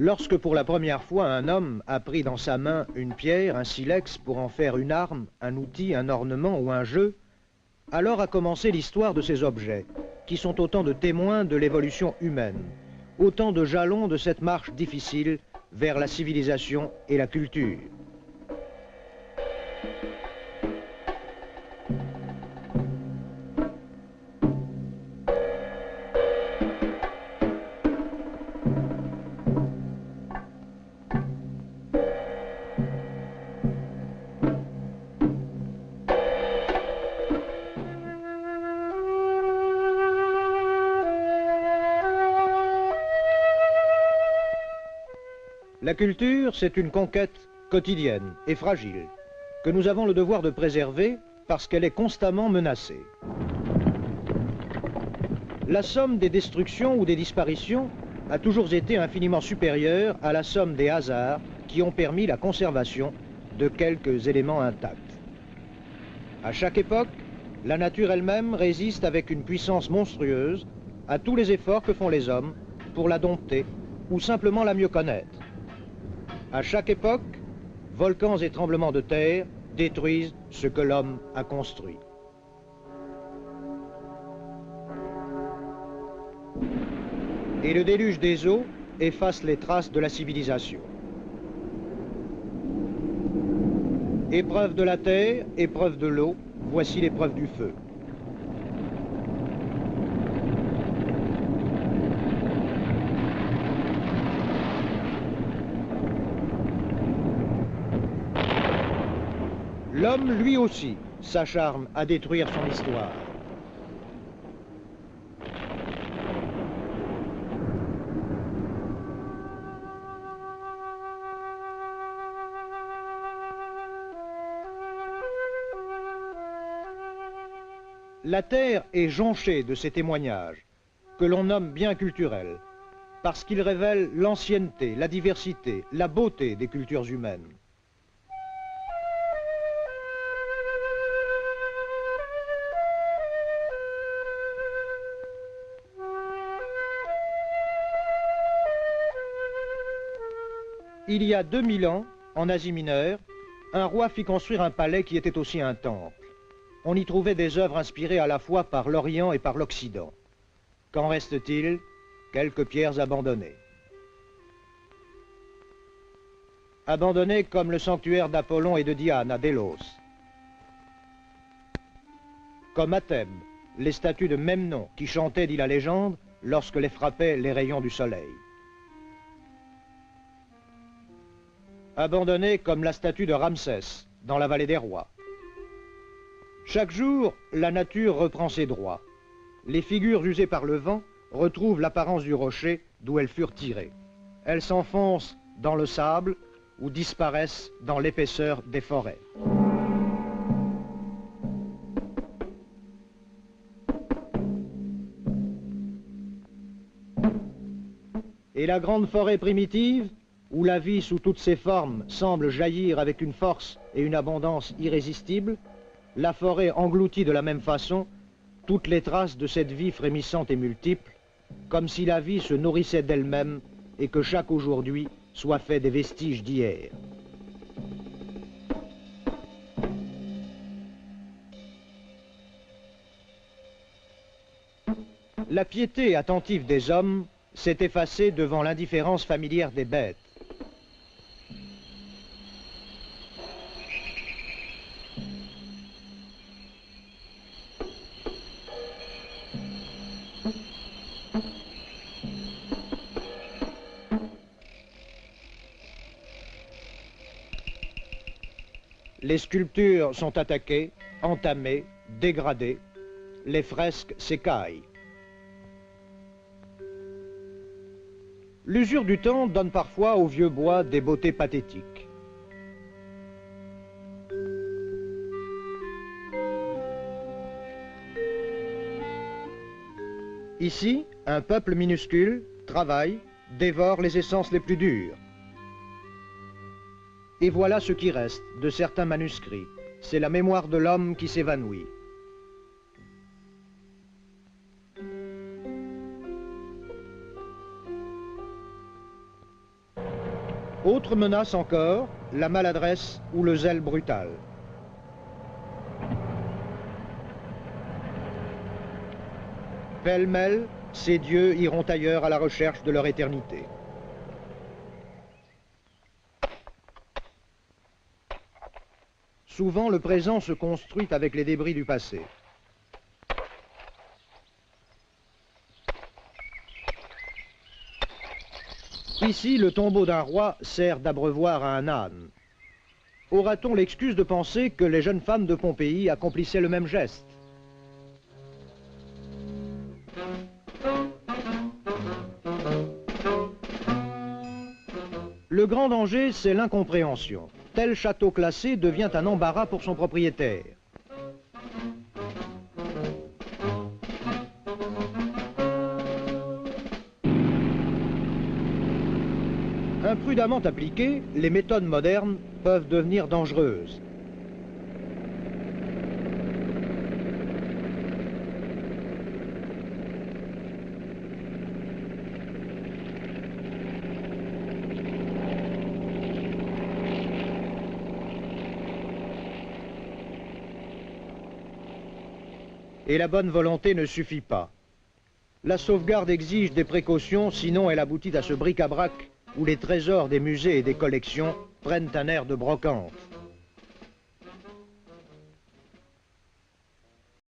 Lorsque pour la première fois un homme a pris dans sa main une pierre, un silex pour en faire une arme, un outil, un ornement ou un jeu, alors a commencé l'histoire de ces objets, qui sont autant de témoins de l'évolution humaine, autant de jalons de cette marche difficile vers la civilisation et la culture. La culture, c'est une conquête quotidienne et fragile, que nous avons le devoir de préserver parce qu'elle est constamment menacée. La somme des destructions ou des disparitions a toujours été infiniment supérieure à la somme des hasards qui ont permis la conservation de quelques éléments intacts. À chaque époque, la nature elle-même résiste avec une puissance monstrueuse à tous les efforts que font les hommes pour la dompter ou simplement la mieux connaître. À chaque époque, volcans et tremblements de terre détruisent ce que l'homme a construit. Et le déluge des eaux efface les traces de la civilisation. Épreuve de la terre, épreuve de l'eau, voici l'épreuve du feu. L'homme, lui aussi, s'acharne à détruire son histoire. La Terre est jonchée de ces témoignages, que l'on nomme bien culturels, parce qu'ils révèlent l'ancienneté, la diversité, la beauté des cultures humaines. Il y a 2000 ans, en Asie mineure, un roi fit construire un palais qui était aussi un temple. On y trouvait des œuvres inspirées à la fois par l'Orient et par l'Occident. Qu'en reste-t-il? Quelques pierres abandonnées. Abandonnées comme le sanctuaire d'Apollon et de Diane à Délos. Comme à Thèbes, les statues de Memnon qui chantaient, dit la légende, lorsque les frappaient les rayons du soleil. Abandonnée comme la statue de Ramsès, dans la vallée des rois. Chaque jour, la nature reprend ses droits. Les figures usées par le vent retrouvent l'apparence du rocher d'où elles furent tirées. Elles s'enfoncent dans le sable ou disparaissent dans l'épaisseur des forêts. Et la grande forêt primitive, où la vie sous toutes ses formes semble jaillir avec une force et une abondance irrésistibles, la forêt engloutit de la même façon toutes les traces de cette vie frémissante et multiple, comme si la vie se nourrissait d'elle-même et que chaque aujourd'hui soit fait des vestiges d'hier. La piété attentive des hommes s'est effacée devant l'indifférence familière des bêtes. Les sculptures sont attaquées, entamées, dégradées. Les fresques s'écaillent. L'usure du temps donne parfois au vieux bois des beautés pathétiques. Ici, un peuple minuscule travaille, dévore les essences les plus dures. Et voilà ce qui reste de certains manuscrits. C'est la mémoire de l'homme qui s'évanouit. Autre menace encore, la maladresse ou le zèle brutal. Pêle-mêle, ces dieux iront ailleurs à la recherche de leur éternité. Souvent, le présent se construit avec les débris du passé. Ici, le tombeau d'un roi sert d'abreuvoir à un âne. Aura-t-on l'excuse de penser que les jeunes femmes de Pompéi accomplissaient le même geste? Le grand danger, c'est l'incompréhension. Tel château classé devient un embarras pour son propriétaire. Imprudemment appliquées, les méthodes modernes peuvent devenir dangereuses. Et la bonne volonté ne suffit pas. La sauvegarde exige des précautions, sinon elle aboutit à ce bric-à-brac où les trésors des musées et des collections prennent un air de brocante.